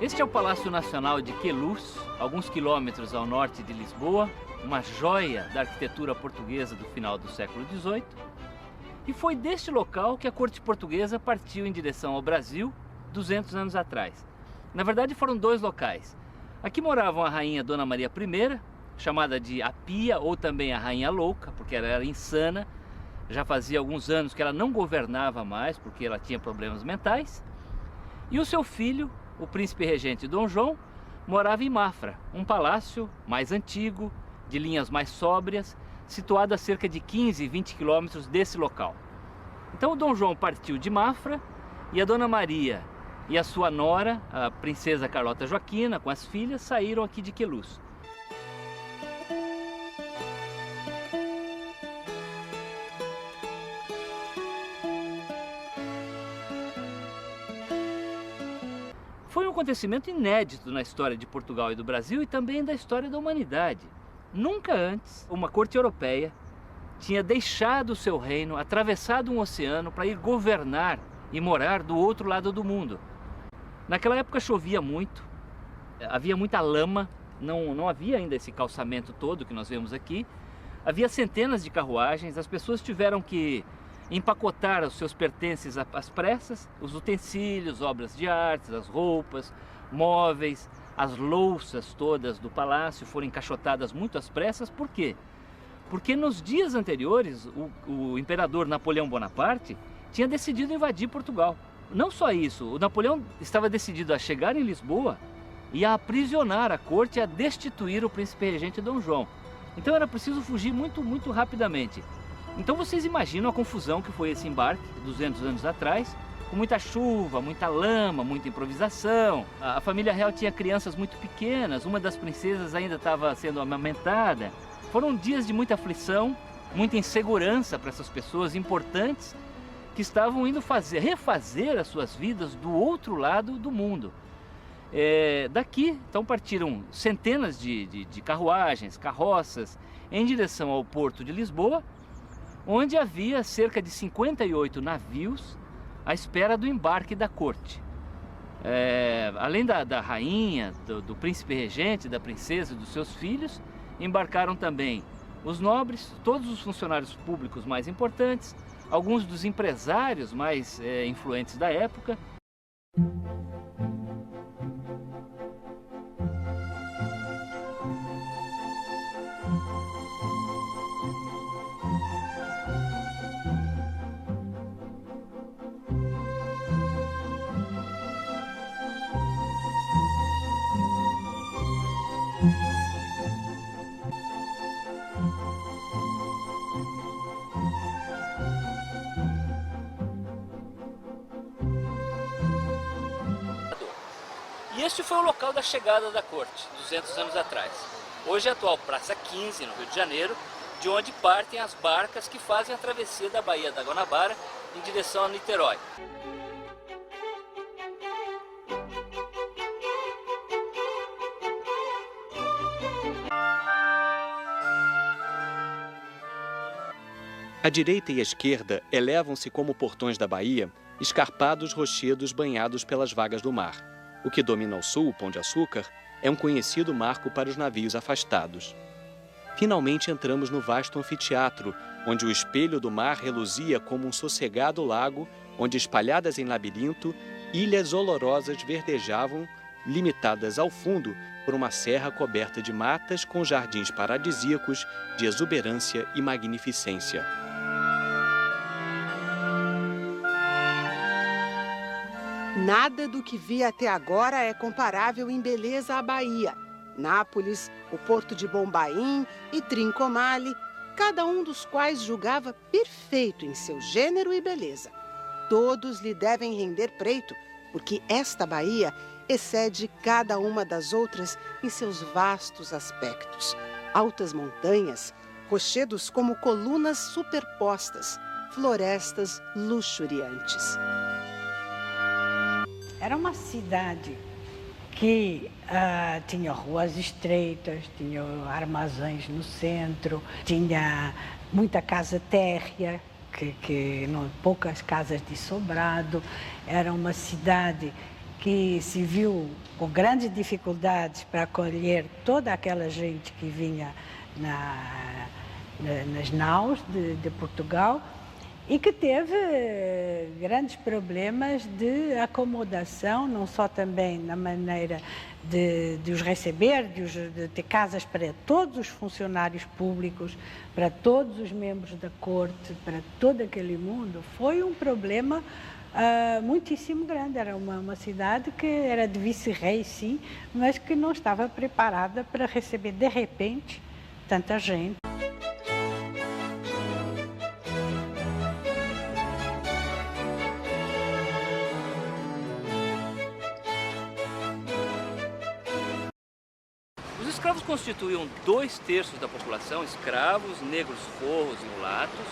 Este é o Palácio Nacional de Queluz, alguns quilômetros ao norte de Lisboa, uma joia da arquitetura portuguesa do final do século XVIII. E foi deste local que a corte portuguesa partiu em direção ao Brasil 200 anos atrás. Na verdade, foram dois locais. Aqui moravam a rainha Dona Maria I, chamada de a Pia ou também a Rainha Louca, porque ela era insana. Já fazia alguns anos que ela não governava mais, porque ela tinha problemas mentais. E o seu filho, o príncipe regente Dom João, morava em Mafra, um palácio mais antigo, de linhas mais sóbrias, situado a cerca de 15, 20 quilômetros desse local. Então o Dom João partiu de Mafra e a Dona Maria e a sua nora, a princesa Carlota Joaquina, com as filhas, saíram aqui de Queluz. Foi um acontecimento inédito na história de Portugal e do Brasil e também da história da humanidade. Nunca antes uma corte europeia tinha deixado o seu reino, atravessado um oceano para ir governar e morar do outro lado do mundo. Naquela época chovia muito, havia muita lama, não havia ainda esse calçamento todo que nós vemos aqui. Havia centenas de carruagens, as pessoas tiveram que empacotar os seus pertences às pressas, os utensílios, obras de arte, as roupas, móveis, as louças todas do palácio foram encaixotadas muito às pressas. Por quê? Porque nos dias anteriores o imperador Napoleão Bonaparte tinha decidido invadir Portugal. Não só isso, o Napoleão estava decidido a chegar em Lisboa e a aprisionar a corte e a destituir o príncipe regente Dom João. Então era preciso fugir muito rapidamente. Então vocês imaginam a confusão que foi esse embarque 200 anos atrás, com muita chuva, muita lama, muita improvisação. A família real tinha crianças muito pequenas, uma das princesas ainda estava sendo amamentada. Foram dias de muita aflição, muita insegurança para essas pessoas importantes que estavam indo refazer as suas vidas do outro lado do mundo. Daqui, então, partiram centenas de carruagens, carroças, em direção ao porto de Lisboa, onde havia cerca de 58 navios à espera do embarque da corte. Além da rainha, do príncipe regente, da princesa e dos seus filhos, embarcaram também os nobres, todos os funcionários públicos mais importantes, alguns dos empresários mais influentes da época. E este foi o local da chegada da corte, 200 anos atrás. Hoje é a atual Praça 15, no Rio de Janeiro, de onde partem as barcas que fazem a travessia da Baía da Guanabara em direção a Niterói. A direita e a esquerda elevam-se como portões da Bahia, escarpados rochedos banhados pelas vagas do mar. O que domina ao sul, o Pão de Açúcar, é um conhecido marco para os navios afastados. Finalmente entramos no vasto anfiteatro, onde o espelho do mar reluzia como um sossegado lago, onde, espalhadas em labirinto, ilhas olorosas verdejavam, limitadas ao fundo por uma serra coberta de matas com jardins paradisíacos de exuberância e magnificência. Nada do que vi até agora é comparável em beleza à Bahia. Nápoles, o porto de Bombaim e Trincomalee, cada um dos quais julgava perfeito em seu gênero e beleza. Todos lhe devem render preito, porque esta Bahia excede cada uma das outras em seus vastos aspectos. Altas montanhas, rochedos como colunas superpostas, florestas luxuriantes. Era uma cidade que tinha ruas estreitas, tinha armazéns no centro, tinha muita casa térrea, poucas casas de sobrado. Era uma cidade que se viu com grandes dificuldades para acolher toda aquela gente que vinha nas naus de Portugal e que teve grandes problemas de acomodação, não só também na maneira de os receber, de ter casas para todos os funcionários públicos, para todos os membros da corte, para todo aquele mundo. Foi um problema muitíssimo grande. Era uma cidade que era de vice-rei, sim, mas que não estava preparada para receber de repente tanta gente. Os escravos constituíam 2/3 da população, escravos, negros forros e mulatos,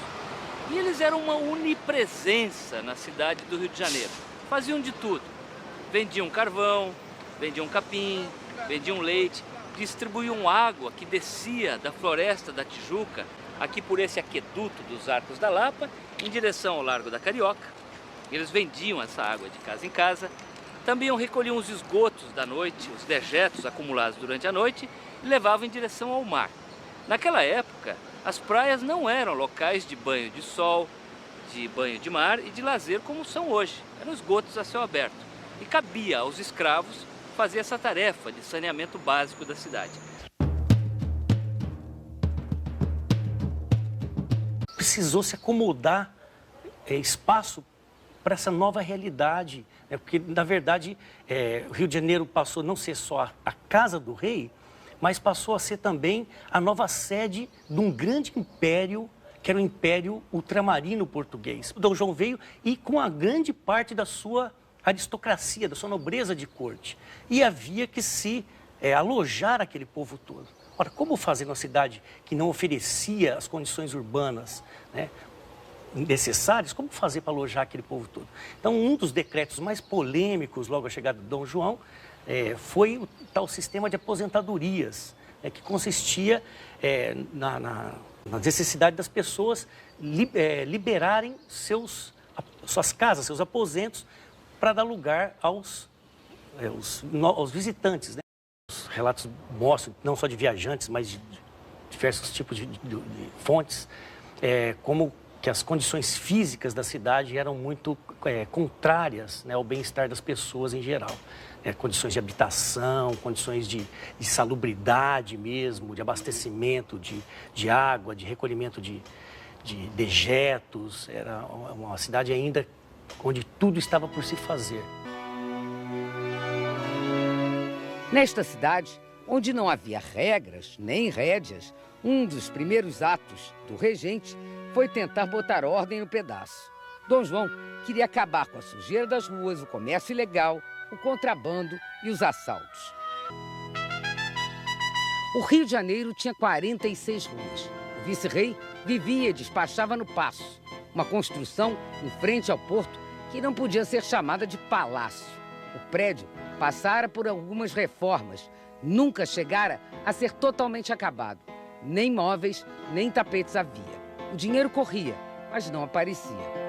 e eles eram uma onipresença na cidade do Rio de Janeiro. Faziam de tudo. Vendiam carvão, vendiam capim, vendiam leite, distribuíam água que descia da floresta da Tijuca, aqui por esse aqueduto dos Arcos da Lapa, em direção ao Largo da Carioca. Eles vendiam essa água de casa em casa. Também recolhiam os esgotos da noite, os dejetos acumulados durante a noite, e levavam em direção ao mar. Naquela época, as praias não eram locais de banho de sol, de banho de mar e de lazer como são hoje. Eram esgotos a céu aberto. E cabia aos escravos fazer essa tarefa de saneamento básico da cidade. Precisou se acomodar espaço para essa nova realidade, né? Porque, na verdade, o Rio de Janeiro passou a não ser só a casa do rei, mas passou a ser também a nova sede de um grande império, que era o Império Ultramarino Português. Dom João veio e com a grande parte da sua aristocracia, da sua nobreza de corte. E havia que se alojar aquele povo todo. Ora, como fazer numa cidade que não oferecia as condições urbanas, né, necessárias, como fazer para alojar aquele povo todo? Então, um dos decretos mais polêmicos, logo à chegada de Dom João, foi o tal sistema de aposentadorias, que consistia na necessidade das pessoas liberarem suas casas, seus aposentos, para dar lugar aos visitantes, né? Os relatos mostram, não só de viajantes, mas de diversos tipos de fontes, como que as condições físicas da cidade eram muito contrárias, né, ao bem-estar das pessoas em geral. Condições de habitação, condições de salubridade mesmo, de abastecimento de água, de recolhimento de dejetos. Era uma cidade ainda onde tudo estava por se fazer. Nesta cidade, onde não havia regras nem rédeas, um dos primeiros atos do regente foi tentar botar ordem no pedaço. Dom João queria acabar com a sujeira das ruas, o comércio ilegal, o contrabando e os assaltos. O Rio de Janeiro tinha 46 ruas. O vice-rei vivia e despachava no Paço, uma construção em frente ao porto que não podia ser chamada de palácio. O prédio passara por algumas reformas, nunca chegara a ser totalmente acabado. Nem móveis, nem tapetes havia. O dinheiro corria, mas não aparecia.